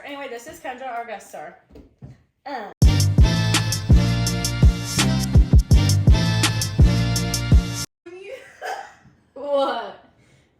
Anyway, this is Kendra, our guest star. What?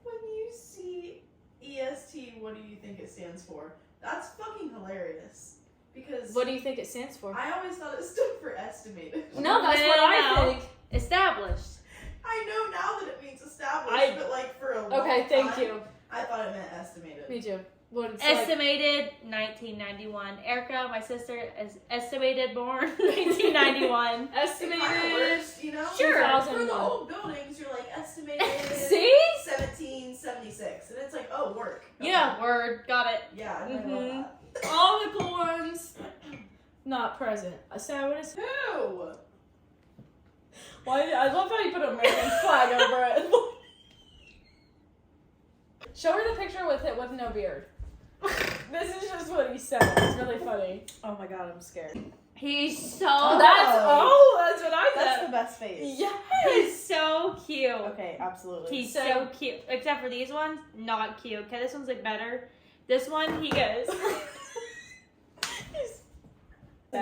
When you see EST, what do you think it stands for? That's fucking hilarious. Because What do you think it stands for? I always thought it stood for estimated. No, that's what I think. Established. I know now that it means established, but like for a long Okay, thank time, you. I thought it meant estimated. Me too. What it's Estimated 1991. Erica, my sister, is estimated born 1991. Estimated. Kinda worse, you know? Sure. For the old buildings, you're like estimated See? 1776, and it's like, oh, work. Okay. Yeah, word. Got it. Yeah, I know that. All the cool ones. Not present. So what is? Who? Why? I love how you put an American flag over it. Show her the picture with it with no beard. This is just what he said. It's really funny. Oh my god, I'm scared. He's so. That's what I That's said. the best face. Yes. He's so cute. Okay, absolutely. He's so cute. Except for these ones, not cute. Okay, this one's like better. This one, he goes.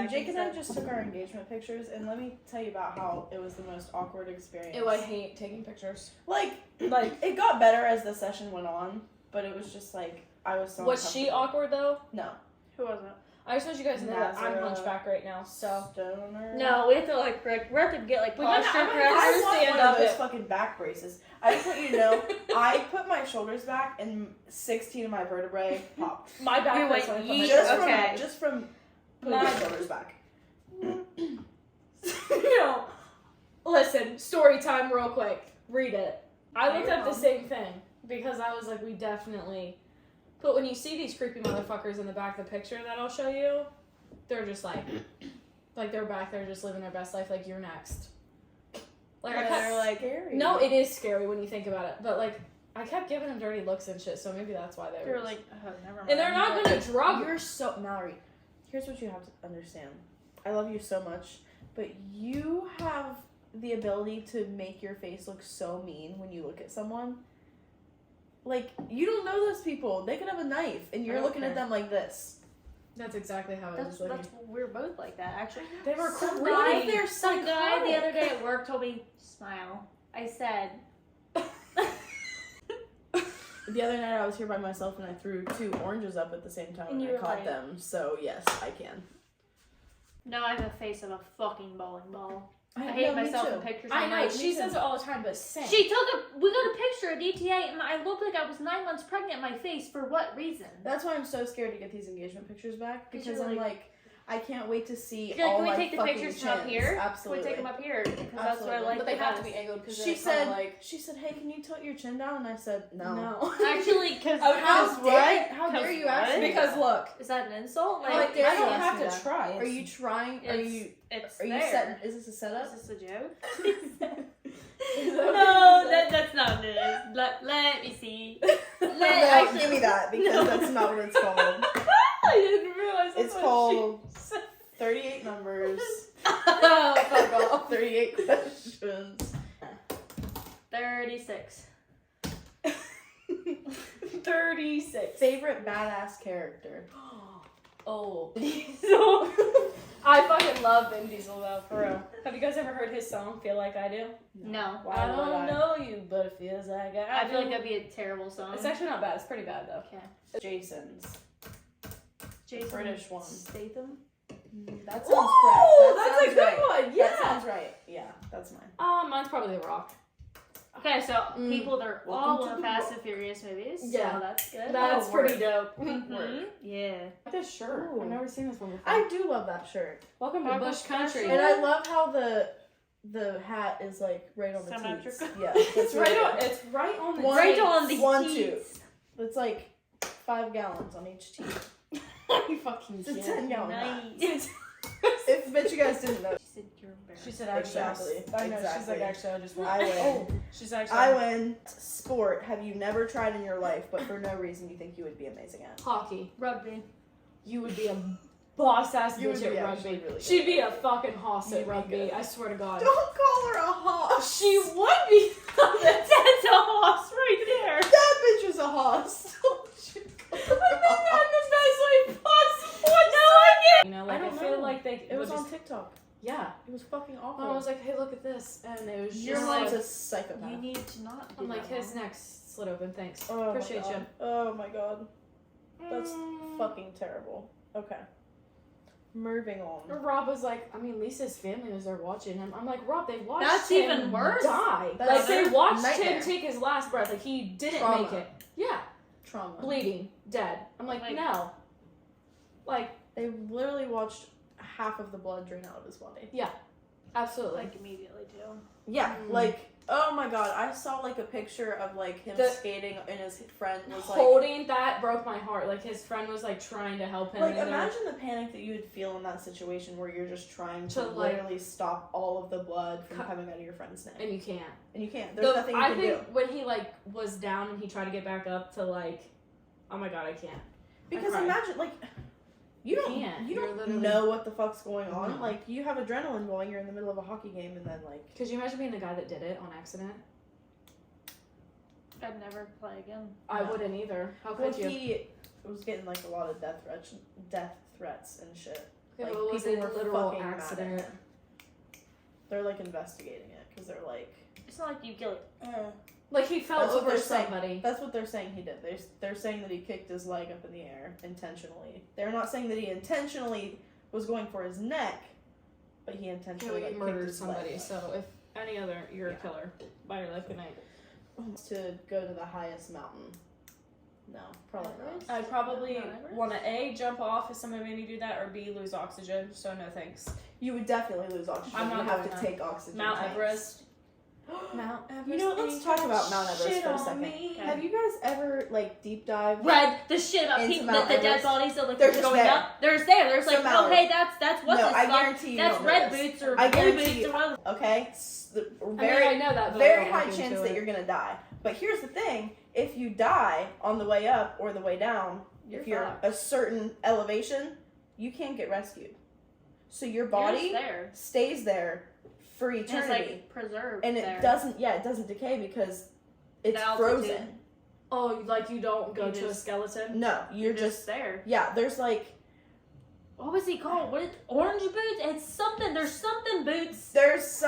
Jake and I just took our engagement pictures, and let me tell you about how it was the most awkward experience. Ew, I hate taking pictures. Like it got better as the session went on, but it was just like I was so. Was she awkward though? No. Who was it? I just want you guys to know that I'm Nazareth. hunchback right now, so. Stoner. No, we have to like we have to get like posture I'm gonna I correctors. want stand one of up those it. fucking back braces. I just want you to know, I put my shoulders back, and 16 of my vertebrae popped. My back You hurts went when I put my yeet. shoulders Okay. Just from putting my shoulders back. You know, listen, story time real quick. Read it. I looked up the same thing because I was like, we definitely. But when you see these creepy motherfuckers in the back of the picture that I'll show you, they're just like they're back there just living their best life. Like you're next. Like I They're kept, like scary. no, it is scary when you think about it. But like I kept giving them dirty looks and shit, so maybe that's why They were like, oh, never mind. and they're not gonna drug You're so Mallory. Here's what you have to understand. I love you so much, but you have the ability to make your face look so mean when you look at someone. Like you don't know those people. They could have a knife, and you're looking at them like this. That's exactly how it That's was looking. we're both like that actually. They were Some creepy. guy, They're some guy the psychotic. other day at work told me smile. I said. The other night I was here by myself and I threw 2 oranges up at the same time And and you I were caught like- them. So yes, I can. No, I have a face of a fucking bowling ball. I know, hate me myself too. in pictures. I I'm know, like, she says it all the time, but same. we got a picture at DTA and I looked like I was 9 months pregnant in my face. For what reason? That's why I'm so scared to get these engagement pictures back because you're I'm like- like, I can't wait to see You're like, all can we my take the fucking pictures from up chins. here? Absolutely. Can we take them up here? Because that's what I Absolutely. like. But they the have to best. be angled because She said, hey, can you tilt your chin down? And I said, no. Actually, because How dare you ask me? Because look, is that an insult? How like, dare I you don't ask have me to that? try. Are you trying? Are you It's setting? there. Is this a setup? Is this a joke? that No, that's not it. Let me see. No, give me that because that's not what it's called. I didn't realize that's It's what called she said. 38 numbers, Oh, fuck off. 38 questions. 36. 36. Favorite badass character? Oh. So, I fucking love Vin Diesel though, for real. Have you guys ever heard his song, Feel Like I Do? no. Why I would don't know you, but it feels like I I feel like do. that'd be a terrible song. It's actually not bad. It's pretty bad though. Okay. Jason's. Jason British one. Statham? That sounds Ooh, correct. that's a sounds good right. one. Yeah. That sounds right. Yeah, that's mine. Mine's probably The Rock. Okay, so people, they're Welcome all to in the Fast world. and Furious movies. Yeah. So that's good. That's Oh, pretty dope. Mhm. Yeah. This shirt. Ooh. I've never seen this one before. I do love that shirt. Welcome to Welcome Bush to Country. Bush And I love how the hat is like right on the teeth. Symmetrical. Yeah, It's right on. It's right on the. One- Right teeth. on the 1, teeth. 2. It's like 5 gallons on each teeth. You fucking It's a can't. 10 gallon hat. Nice. If bet you guys didn't know. She said you're embarrassed. She said actually. Exactly. I know. She's Exactly. like actually. I just. I win. Oh. She's actually. I win. Sport have you never tried in your life, but for no reason you think you would be amazing at? Hockey. Rugby. You would be a boss ass You would bitch be at actually rugby. really good She'd at be a fucking hoss You'd at be rugby. good. I swear to God. Don't call her a hoss. She would be. That's a horse right there. That bitch is a hoss. Don't you call her I a mean that in the best way possible. like It was on TikTok. Yeah. It was fucking awful. And I was like, hey, look at this, and it was Your just mom's like, a psychopath. You need to not do I'm like, that, his Mom. neck slid open. Thanks. Oh Appreciate my god. you. Oh my god. That's fucking terrible. Okay. Moving on. Rob was like, I mean, Lisa's family was there watching him. I'm like, Rob, they watched That's him even worse. die. That's Like, they watched nightmare. him take his last breath. Like, he didn't Trauma. make it. Yeah. Trauma. Bleeding. Dead. I'm like, Like- no. Like, They literally watched half of the blood drain out of his body. absolutely. Like immediately too. Yeah, Mm. like, oh my god, I saw like a picture of like him The- skating and his friend was like, Holding that broke my heart. Like, his friend was, like, trying to help him. like and they're- imagine the panic that you would feel in that situation where you're just trying to To, like- literally stop all of the blood from Cut- coming out of your friend's neck. And you can't. And you can't. There's nothing you I can think do. when he, like, was down and he tried to get back up to, like, oh my god, I can't. Because cried. imagine, like, you don't, can't. you You're don't literally- know what the fuck's going on. No. Like, you have adrenaline going, you're in the middle of a hockey game, and then, like, Could you imagine being the guy that did it on accident? I'd never play again. I No. wouldn't either. How well, could you? he was getting, like, a lot of death threats and shit. Yeah, like, but it was people a were literal fucking mad at accident. him. They're, like, investigating it, because they're like, It's not like you get like, Like, he fell That's what over they're saying. somebody. That's what they're saying he did. They're saying that he kicked his leg up in the air intentionally. They're not saying that he intentionally was going for his neck, but he intentionally He like, kicked murdered his somebody. leg. So, if any other, you're Yeah. a killer. Bye your life, good night. To go to the highest mountain. No, probably Everest? not. I'd probably Mount Everest? want to A, jump off if somebody made me do that, or B, lose oxygen. So, no thanks. You would definitely lose oxygen. I'm not you have doing to that. take oxygen. Mount tanks. Everest. Mount Everest. You know what, let's ain't talk got about Mount Everest shit for a on second. me. Have you guys ever like deep dived? read the shit about Into people, Mount the dead Everest. bodies that like They're are just going there. up. There's So like, oh Mallory. hey, that's what's No, this I like, guarantee you that's don't know red this. boots or I blue guarantee boots you- or whatever. Okay, I know that. But I very don't high look chance into that it. you're gonna die. But here's the thing: if you die on the way up or the way down, if you're fucked. a certain elevation, you can't get rescued. So your You're body just there. stays there for And it's eternity, like preserved and it there. doesn't decay because it's The altitude. frozen. Oh, like you don't go You to a just- skeleton? No, You're you're just just there. yeah. There's like What was he called? What is orange boots? It's something. There's something boots. there's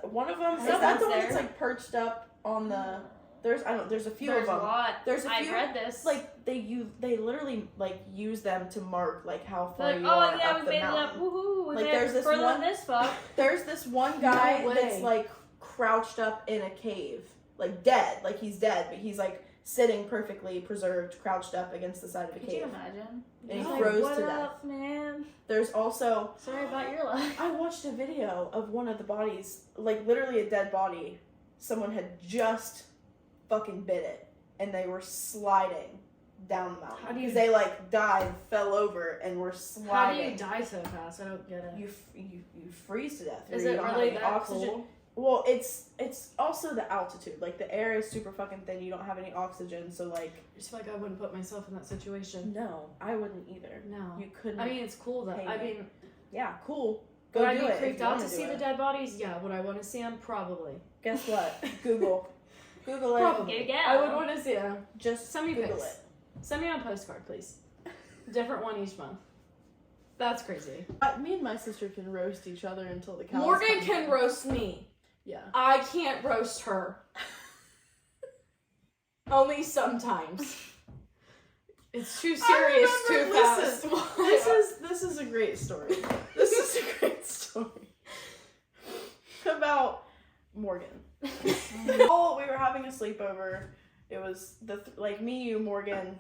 one of them. Is that Someone's the one there. that's like perched up on the? There's a few There's of a them. lot. There's a I few, read this. Like they literally like use them to mark like how far They're like, you oh are yeah, up we the made mountain. it up. Woohoo! We Like, made there's it this further one- than this fuck. There's this one guy No way. that's like crouched up in a cave, like dead, like he's dead, but he's like sitting perfectly preserved, crouched up against the side of a Could you cave, imagine? and he No. froze what to death. up, man? There's also Sorry about your life. I watched a video of one of the bodies, like literally a dead body. Someone had just fucking bit it, and they were sliding down the mountain How do you- because they like died, fell over, and were How do sliding. you die so fast? I don't get it. You freeze to death. or Is you it don't have really any that oxygen. cool? Well, it's also the altitude. Like the air is super fucking thin. You don't have any oxygen, so like I just feel like I wouldn't put myself in that situation. no, I wouldn't either. No. You couldn't. I mean, it's cool though. Hey, I mean, yeah, cool. Go would I do be it. if creeped you out wanna to do see it. the dead bodies? Yeah. Would I want to see them? Probably. Guess what? Google it. Probably. You go. I would want to see them. Just Send me Google pics. Send me on a postcard, please. Different one each month. That's crazy. it. Me and my sister can roast each other until the cows Morgan come can home. roast me. Yeah. I can't roast her. Only sometimes. It's too serious too remember- fast. This is a great story. This is a great story about Morgan. Oh, we were having a sleepover. It was like me, you, Morgan.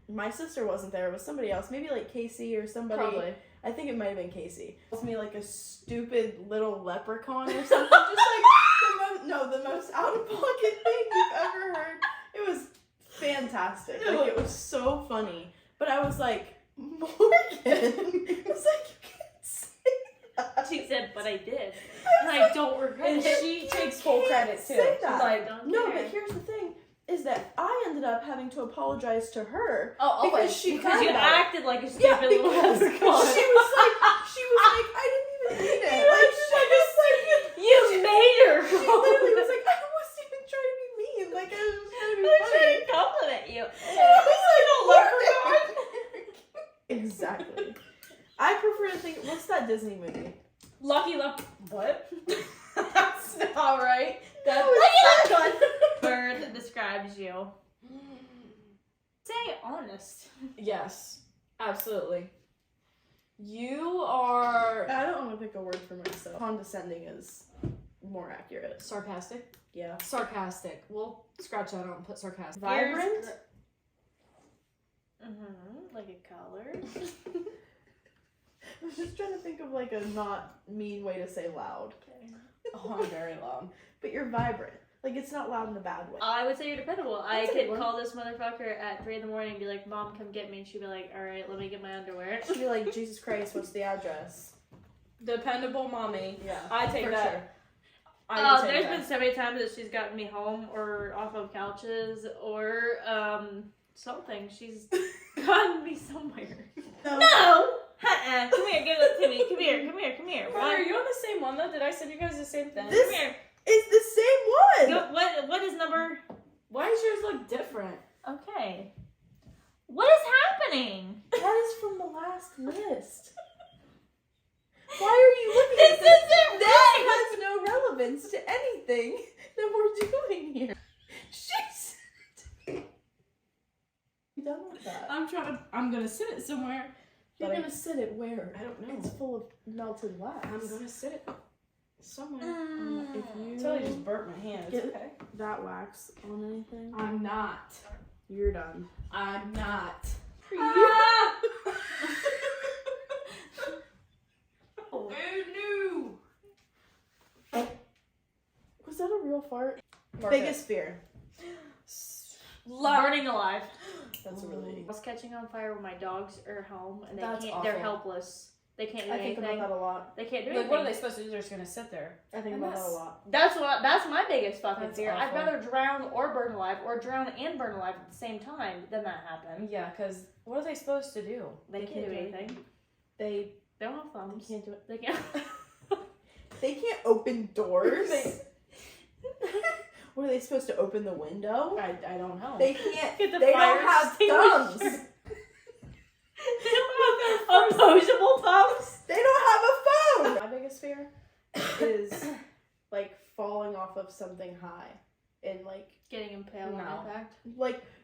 My sister wasn't there. It was somebody else. Maybe like Casey or somebody. Probably. I think it might have been Casey. It was me like a stupid little leprechaun or something. Just like the most out of pocket thing you've ever heard. It was fantastic. Like it was so funny. But I was like, Morgan. I was like, you can't say that. She said, but I did. And I don't regret And it. she takes full credit too. Say She's that. like, Don't No, care. but here's the thing: is that I ended up having to apologize to her oh, because always. she Because cried you about it. acted like a stupid Yeah, little because she leprechaun. was like, I didn't even mean it. Like, she was like, You made her. she literally was like, I wasn't even trying to be mean. Like, I was just trying to be I was funny. trying to compliment you. And I was like, leprechaun. Exactly. I prefer to think. What's that Disney movie? Lucky Luck. What? That's not right. That's Lucky Word that describes you. Say honest. Yes, absolutely. You are I don't want to pick a word for myself. Condescending is more accurate. sarcastic. Yeah. Sarcastic. We'll scratch that out and put sarcastic. Vibrant. Like a color. I was just trying to think of like a not mean way to say loud. Okay. Oh, I'm very loud. But you're vibrant. Like it's not loud in a bad way. I would say you're dependable. That's a I good could one. call this motherfucker at 3 a.m. and be like, Mom, come get me. And she'd be like, alright, let me get my underwear. She'd be like, Jesus Christ, what's the address? Dependable mommy. Yeah. I take for that. sure. I would take There's that. been so many times that she's gotten me home or off of couches or something. She's gotten me somewhere. No. Come here, give it to me. Come here. Bro, are you on the same one though? Did I send you guys the same thing? This Come here. is the same one. What is number? Why does yours look different? Okay. What is happening? That is from the last list. Why are you looking This at this? isn't This right. has no relevance to anything that we're doing here. She's. You done with that? I'm gonna sit it somewhere. You're but gonna sit it where? I don't know. It's full of melted wax. I'm gonna sit it somewhere. If you I totally just burnt my hand. It's Get- okay. that wax on anything, I'm not. you're done. I'm not. Ah! Oh no! Was that a real fart? Mark Biggest fear. Burning alive. That's a really. I was catching on fire when my dogs are home and they That's can't. They're awful. helpless. They can't do I think anything. about that a lot. They can't do Like, anything. what are they supposed to do? They're just gonna sit there. I think And about that a that's- lot. That's my biggest fucking That's fear. I'd awful. rather drown or burn alive or drown and burn alive at the same time than that happen. Yeah, because what are they supposed to do? They can't do anything. They They don't have thumbs. can't do it. They can't. They can't open doors. They- What are they supposed to open the window? I don't know. They can't. Get the They fire don't have thumbs. extinguisher. They don't have opposable thumbs. They don't have a phone. My biggest fear is like falling off of something high and like Getting impaled No. on impact.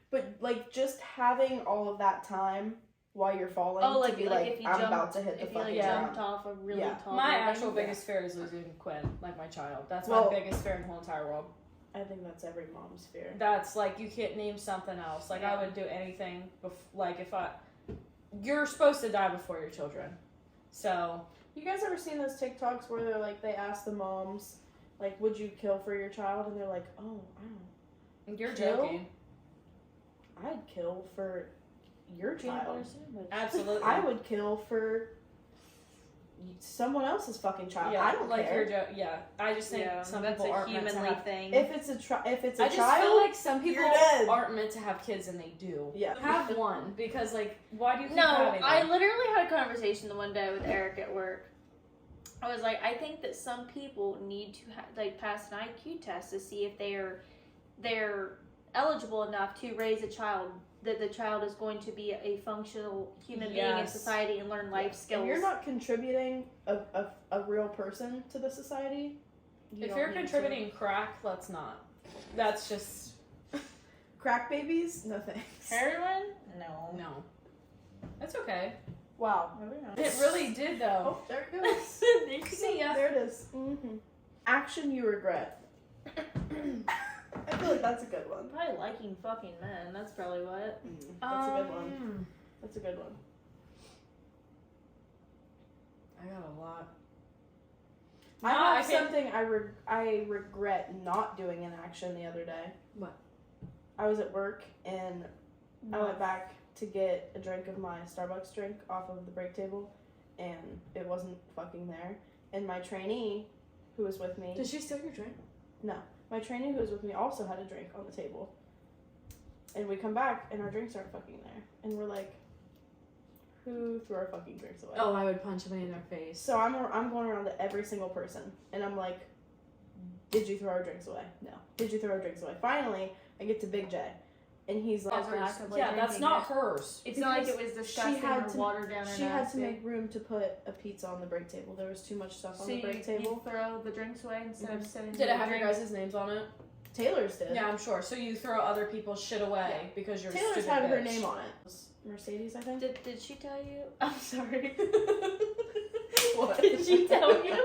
but just having all of that time while you're falling Oh, like to be like like if you I'm jumped, about to hit the if you fucking like Yeah. jumped ground. off a really Yeah. tall. My building. actual biggest fear is losing Quinn, like my child. That's Well- my biggest fear in the whole entire world. I think that's every mom's fear. That's like you can't name something else. Like I Yeah. would do anything. Like if you're supposed to die before your children. So You guys ever seen those TikToks where they're like they ask the moms like would you kill for your child and they're like oh I you're Kill? joking. I'd kill for your Peanut butter child. sandwich. Absolutely. I would kill for someone else's fucking child. Yeah, I don't like care. you're joking. Yeah, I just think Yeah, some that's people a aren't meant to humanly have. thing. If it's a I just child, feel like some people you're dead. aren't meant to have kids and they do. Yeah. Have one because like why do you keep No, having I them? literally had a conversation the one day with Eric at work. I was like, I think that some people need to like pass an IQ test to see if they're eligible enough to raise a child, that the child is going to be a functional human being in Yes. society and learn life skills. If you're not contributing a real person to the society, If you're contributing crack, let's not. That's just crack babies, no thanks. heroin, no. no. That's okay. Wow. It really did though. Oh, there it goes. See ya. There it is. Mm-hmm. Action you regret. I feel like that's a good one. Probably liking fucking men. That's probably what. That's a good one. That's a good one. I got a lot. I No, have I can't- something I regret not doing in action the other day. What? I was at work and I went back to get a drink of my Starbucks drink off of the break table, and it wasn't fucking there. And my trainee, who was with me, Did she steal your drink? my trainee who was with me also had a drink on the table. And we come back and our drinks aren't fucking there. And we're like, who threw our fucking drinks away? Oh, I would punch somebody in their face. So I'm going around to every single person, and I'm like, did you throw our drinks away? No. Did you throw our drinks away? Finally, I get to Big J. and he's like, Yeah, that's not hers. It's not like it was disgusting or watered down. She had to make room to put a pizza on the break table. There was too much stuff on the break table. You throw the drinks away instead of sitting. Did it have your guys' names on it? Taylor's did. Yeah, I'm sure. So you throw other people's shit away because you're Taylor's stupid had bitch. her name on it. Mercedes, I think. Did she tell you? I'm sorry. What? Did she tell you?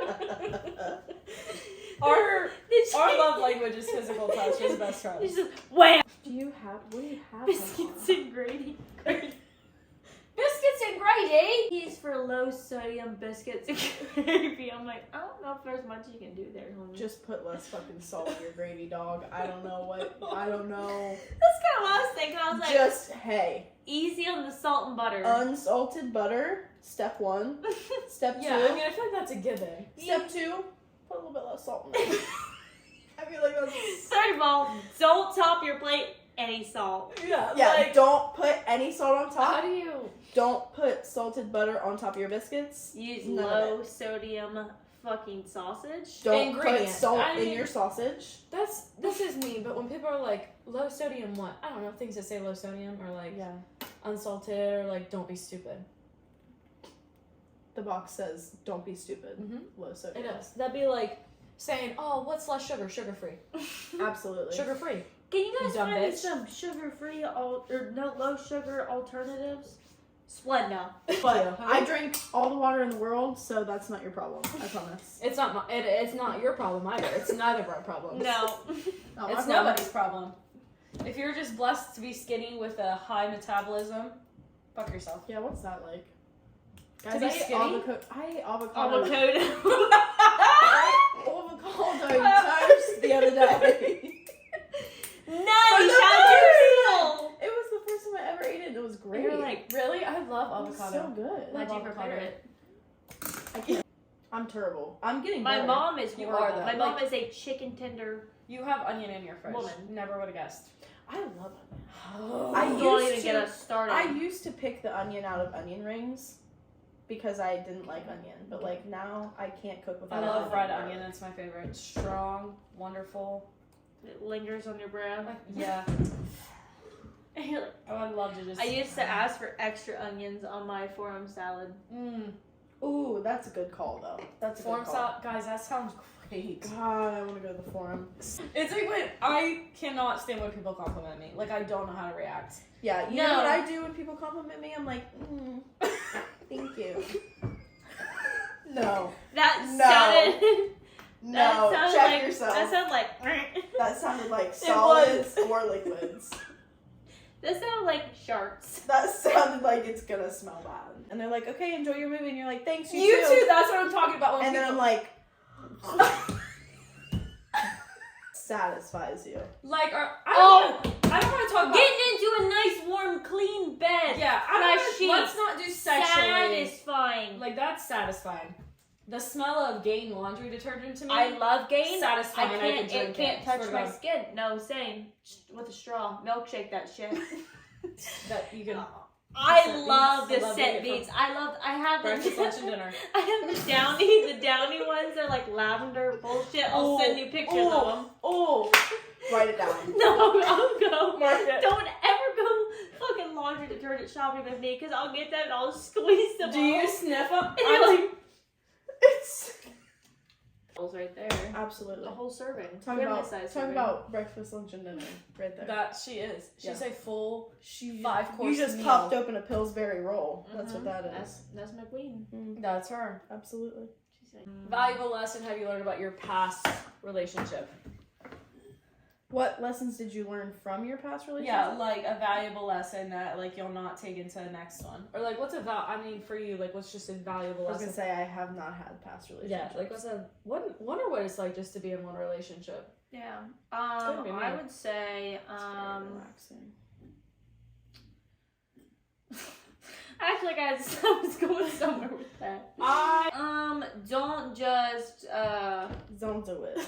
Our love language is physical touch as best friends. She's just, wham! What do you have? Biscuits and gravy. Biscuits and gravy. He's for low sodium biscuits and gravy. I'm like, I don't know if there's much you can do there, homie. Just put less fucking salt in your gravy, dog. I don't know. That's kind of what I was thinking. I was like, Just, hey. Easy on the salt and butter. Unsalted butter, step 1. Step 2. Yeah, I mean, I feel like that's a given. Step 2, put a little bit less salt in it. I feel like that's... Third of all, don't top your plate any salt. Yeah, Yeah, like, don't put any salt on top. how do you... Don't put salted butter on top of your biscuits. Use None of low sodium fucking sausage. Don't put Ingredient. salt I in mean- your sausage. This is me, but when people are like, low sodium what? I don't know, things that say low sodium or like unsalted or like don't be stupid. The box says, don't be stupid. Mm-hmm. Low sodium. It does. That'd be like saying, oh, what's less sugar? Sugar-free. Absolutely. Sugar-free. Can you guys You dumb find me bitch. some sugar-free or no low sugar alternatives? Splenda. But I drink all the water in the world, so that's not your problem. I promise. It's not it's not your problem either. It's neither of our problems. No. Not my It's problem. nobody's problem. If you're just blessed to be skinny with a high metabolism, fuck yourself. Yeah, what's that like? To be skinny? I ate avocado. Avocado. I ate avocado toast the other day. Nice. How'd you feel? It was the first time I ever ate it, and it was great. You're like, Really? I love it was avocado. so good. why'd you avocado. prepare it? I can't. I'm terrible. I'm getting My better. mom is You horrible. are, though. My mom Like- is a chicken tender. You have onion in your fridge. Woman. Never would have guessed. I love onion. I Don't used even get to- us started. I used to pick the onion out of onion rings because I didn't like onion, but like now I can't cook I without. love red onion. That's my favorite. Strong, wonderful. It lingers on your breath. Yeah. And you're like, I would love to just. I used to ask for extra onions on my forum salad. Ooh, that's a good call though. That's a Forum good call. salad, guys. That sounds great. God, I want to go to the forum. It's like when I cannot stand when people compliment me. Like I don't know how to react. Yeah, you No. know what I do when people compliment me? I'm like, thank you. No. That No. sounded. No, that sounded check like, yourself. That sounded like. That sounded like solids or liquids. That sounded like sharks. That sounded like it's gonna smell bad. And they're like, okay, enjoy your movie. And you're like, thanks, You too. That's what I'm talking about. When And then I'm people, like, satisfies you. like, I don't want to talk about. Getting into a nice, warm, clean bed. Yeah, Fresh sheets. let's not do sexually. Satisfying. Like that's satisfying. The smell of Gain laundry detergent to me. I love Gain. Satisfying. I I can't. could drink It can't it. touch Swear to my God. skin. No, same. With a straw. Milkshake that shit. that you can. I Scent love beads. the I love scent it from beads. I have Breakfast, lunch, the and dinner. I have the downy ones. They're like lavender bullshit. I'll send you pictures of them. Oh, write it down. No, I'll go. Mark it. Don't ever go fucking laundry detergent shopping with me because I'll get that and I'll squeeze them. Do you all. sniff them? And you're like, It's right there. absolutely. The whole serving. Talk Family about size talk serving. about breakfast, lunch, and dinner right there. That she is. She's Yeah. a full She 5-course You just meal. popped open a Pillsbury roll. That's what Mhm. that is. That's my queen. That's her. Absolutely. She's like, Valuable lesson have you learned about your past relationship? What lessons did you learn from your past relationship? Yeah, like a valuable lesson that like you'll not take into the next one, or like what's I mean, for you, like what's just a valuable I was lesson? gonna say I have not had past relationships. Yeah, like what's wonder what it's like just to be in one relationship. yeah. gonna be I nice. would say, It's very relaxing. actually, guys, I was going somewhere with that. Don't just, Don't do it.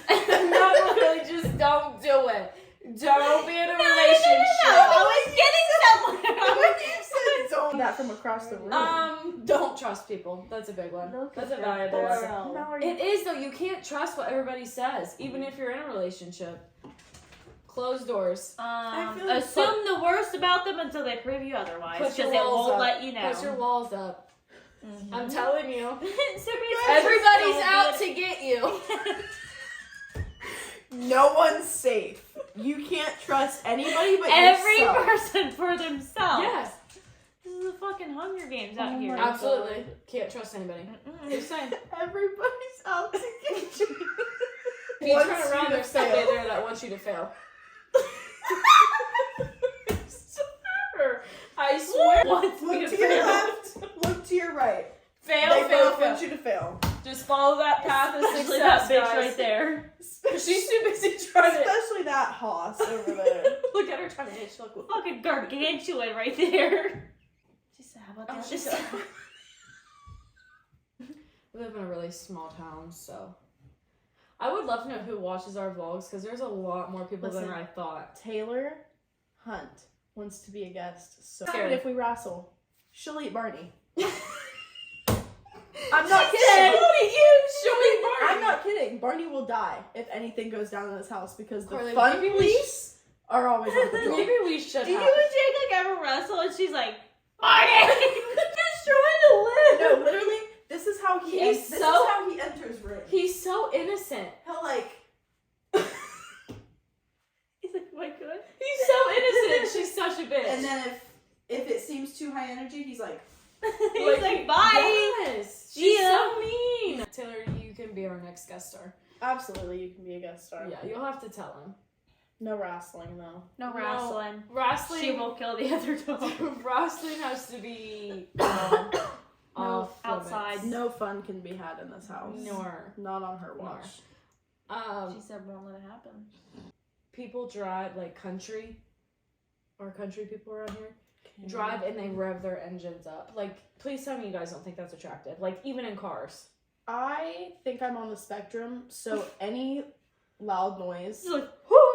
Not really, just don't do it. Don't be in a No, relationship. I was getting somewhere. When you said don't that from across the room. Don't trust people. That's a big one. That's a valuable lesson. thorough. It is though. You can't trust what everybody says, even if you're in a relationship. Closed doors. I feel like Assume the worst about them until they prove you otherwise. Put Because your it walls won't up. let you know. Put your walls up. Mhm. I'm telling you. So basically, Everybody's just out don't to get you. no one's safe. You can't trust anybody but every yourself. person for themselves. Yes. This is the fucking Hunger Games Oh out here. my Absolutely. Can't trust anybody. Mm-mm. Just saying. Everybody's out to get you. If you Wants turn you around, to there's somebody fail. there that wants you to fail. I swear. Wants me Look to to your fail. left. Look to your right. Fail, They fail, both fail. want you to fail. Just follow that path of Especially success, that bitch guys. right there. She's too busy trying to Especially that hoss over there. look at her trying to hit. She's like, Fucking gargantuan right there. She said, how about Oh, that? she said- we live in a really small town, so I would love to know who watches our vlogs because there's a lot more people Listen. than I thought. Taylor Hunt wants to be a guest. So Scary. if we wrestle, she'll eat Barney. I'm not kidding. I'm not kidding. Barney will die if anything goes down in this house because the Karli, fun maybe we police are always on patrol. Maybe we should Do you have. and Jake like ever wrestle and she's like, Barney! Just trying to live. No, literally, this is how he. He's this so- is how he enters ring. He's so innocent. He'll like. He's like, my good. He's so innocent. She's such a bitch. And then if it seems too high energy, he's like. He's like, bye. Yes. See She's ya. so mean. Taylor, you can be our next guest star. Absolutely, you can be a guest star. Yeah, you'll have to tell him. No wrestling though. No No. wrestling. Wrestling. She will kill the other dog. Wrestling has to be off outside. limits. No fun can be had in this house. Nor. Not on her watch. She said, won't let it happen. People drive like country. Our country people around here drive and they rev their engines up. Like, please tell me you guys don't think that's attractive. Like, even in cars. I think I'm on the spectrum, so any loud noise, She's like,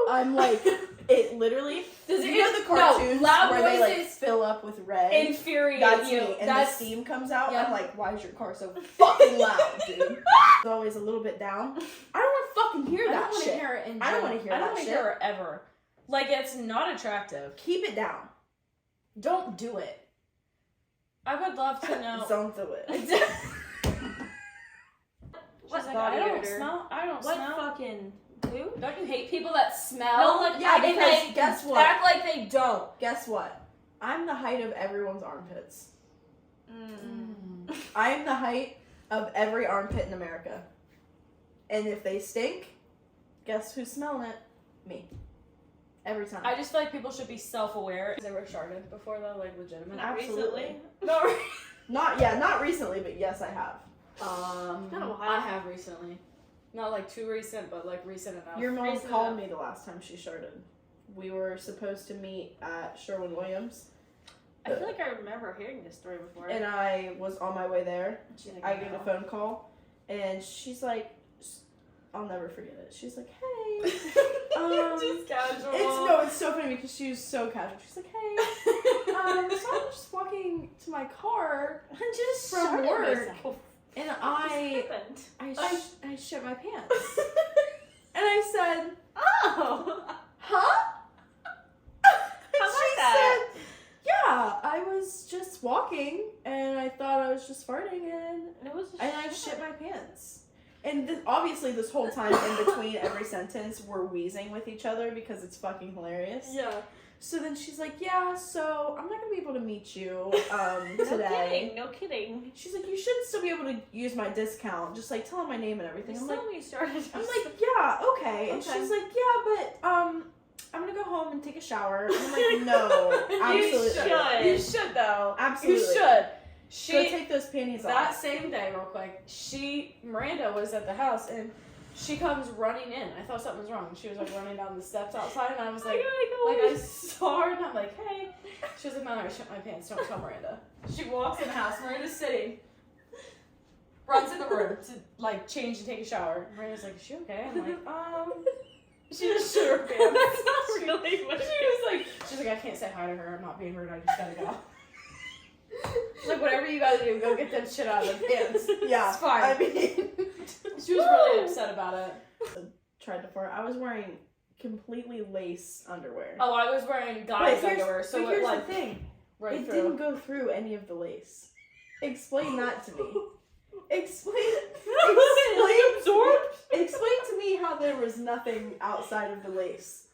I'm like, it literally. Does You know the cartoons loud where they like noises fill up with red? infuriate That's you. me, and That's the steam comes out. Yep. I'm like, why is your car so fucking loud, dude? It's always a little bit down. I don't want to fucking hear I that don't want to shit. hear it in I don't general. wanna hear I don't that want to shit. hear it ever. Like, it's not attractive. Keep it down. Don't do it. I would love to know. Don't do it. what She's like, body I don't odor? smell. I don't What smell. fucking who? Don't you hate people that smell? No, like, Yeah, and because they guess what? act like they don't. Guess what? I'm the height of everyone's armpits. Mm. I am the height of every armpit in America. And if they stink, guess who's smelling it? Me. Every time. I just feel like people should be self-aware. They were sharded before though, like legitimate. Not Absolutely. recently. No. Not recently, but yes, I have. Been a while. I have recently. Not like too recent, but like recent enough. Your mom Recent called enough. me the last time she sharded. We were supposed to meet at Sherwin-Williams, I feel like I remember hearing this story before. and I was on my way there. She's like, I get a no. phone call, and she's like, I'll never forget it. She's like, hey. Just casual. It's so funny because she was so casual. She's like, hey, so I'm just walking to my car just from started work, myself. and What I happened? I shit my pants, and I said, Oh. huh? How And about she that? said, yeah, I was just walking, and I thought I was just farting, and It was I shit my pants. And obviously, this whole time in between every sentence, we're wheezing with each other because it's fucking hilarious. Yeah. So then she's like, yeah, so I'm not gonna be able to meet you No today. kidding. No kidding. She's like, you should still be able to use my discount. Just like tell her my name and everything. You I'm like, still me started. I'm like, yeah, okay. And Okay. she's like, yeah, but I'm gonna go home and take a shower. And I'm like, no, absolutely, You should. You should though. Absolutely. You should. Go take those panties That off. same day, real quick, Miranda was at the house and she comes running in. I thought something was wrong. She was like running down the steps outside, and I was like, I saw her, and I'm like, hey. She was like, Mallory, I shit my pants. Don't tell Miranda. She walks in the house. Miranda's sitting. Runs in the room to like change and take a shower. Miranda's like, is she okay? I'm like, She just shit her pants. That's not really what She's like, I can't say hi to her. I'm not being rude. I just gotta go. Like, whatever you gotta do, go get that shit out of the pants. Yeah, It's fine. I mean, She was really upset about it. tried to fart. I was wearing completely lace underwear. Oh, I was wearing guys' underwear, so but here's it like the thing. right It through. didn't go through any of the lace. Explain that to me. Explain to me how there was nothing outside of the lace.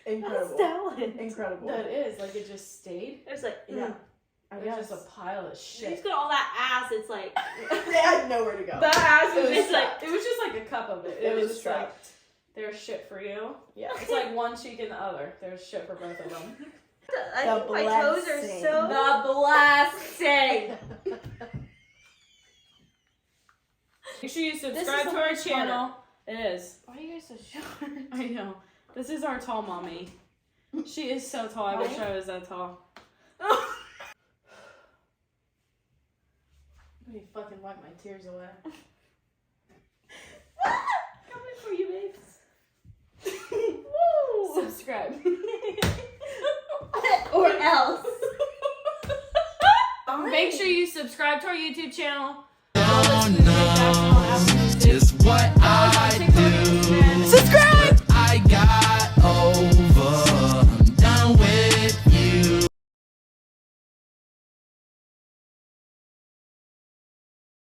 Incredible. Incredible. That is like it just stayed. It's like, Yeah. I It was guess. just a pile of she's shit. got all that ass. It's like, They had nowhere to go. That ass was It was just like strapped. it was just like a cup of it. It was just like strapped. there's shit for you. Yeah. It's like one cheek and the other. There's shit for both of them. I think my toes are blessing. so. The blessing. Make sure you subscribe is to our the best channel. It is. Why are you guys so short? I know. This is our tall mommy. She is so tall. I wish I was that tall. Let me fucking wipe my tears away. Coming for you, babes. Woo! Subscribe. Or else. Make sure you subscribe to our YouTube channel.